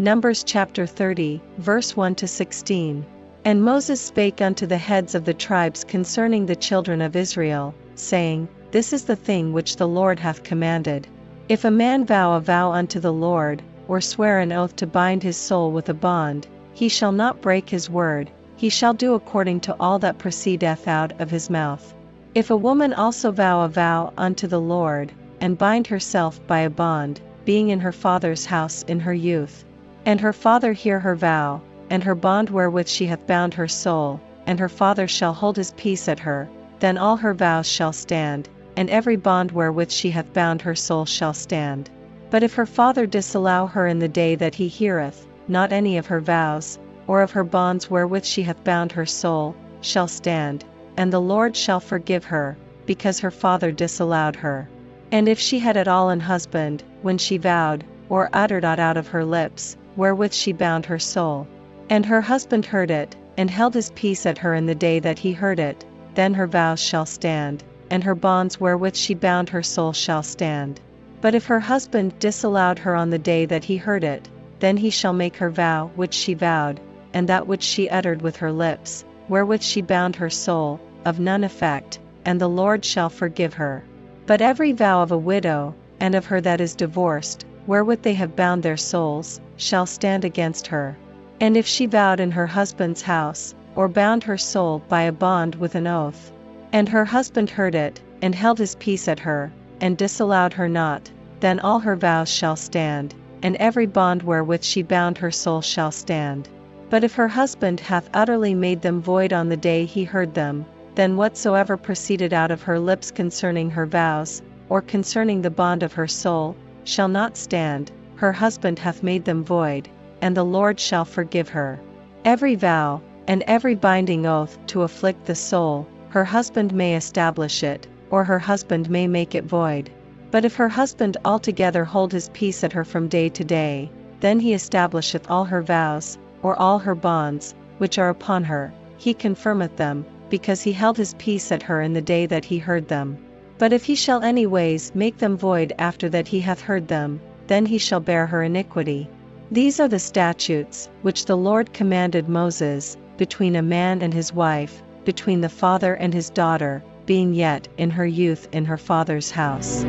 Numbers chapter 30, verse 1-16. And Moses spake unto the heads of the tribes concerning the children of Israel, saying, This is the thing which the Lord hath commanded. If a man vow a vow unto the Lord, or swear an oath to bind his soul with a bond, he shall not break his word, he shall do according to all that proceedeth out of his mouth. If a woman also vow a vow unto the Lord, and bind herself by a bond, being in her father's house in her youth, and her father hear her vow, and her bond wherewith she hath bound her soul, and her father shall hold his peace at her, then all her vows shall stand, and every bond wherewith she hath bound her soul shall stand. But if her father disallow her in the day that he heareth, not any of her vows, or of her bonds wherewith she hath bound her soul, shall stand, and the Lord shall forgive her, because her father disallowed her. And if she had at all an husband, when she vowed, or uttered aught out of her lips, wherewith she bound her soul, and her husband heard it, and held his peace at her in the day that he heard it, then her vows shall stand, and her bonds wherewith she bound her soul shall stand. But if her husband disallowed her on the day that he heard it, then he shall make her vow which she vowed, and that which she uttered with her lips, wherewith she bound her soul, of none effect, and the Lord shall forgive her. But every vow of a widow, and of her that is divorced, wherewith they have bound their souls, shall stand against her. And if she vowed in her husband's house, or bound her soul by a bond with an oath, and her husband heard it, and held his peace at her, and disallowed her not, then all her vows shall stand, and every bond wherewith she bound her soul shall stand. But if her husband hath utterly made them void on the day he heard them, then whatsoever proceeded out of her lips concerning her vows, or concerning the bond of her soul, shall not stand, her husband hath made them void, and the Lord shall forgive her. Every vow, and every binding oath to afflict the soul, her husband may establish it, or her husband may make it void. But if her husband altogether hold his peace at her from day to day, then he establisheth all her vows, or all her bonds, which are upon her, he confirmeth them, because he held his peace at her in the day that he heard them. But if he shall any ways make them void after that he hath heard them, then he shall bear her iniquity. These are the statutes, which the Lord commanded Moses, between a man and his wife, between the father and his daughter, being yet in her youth in her father's house.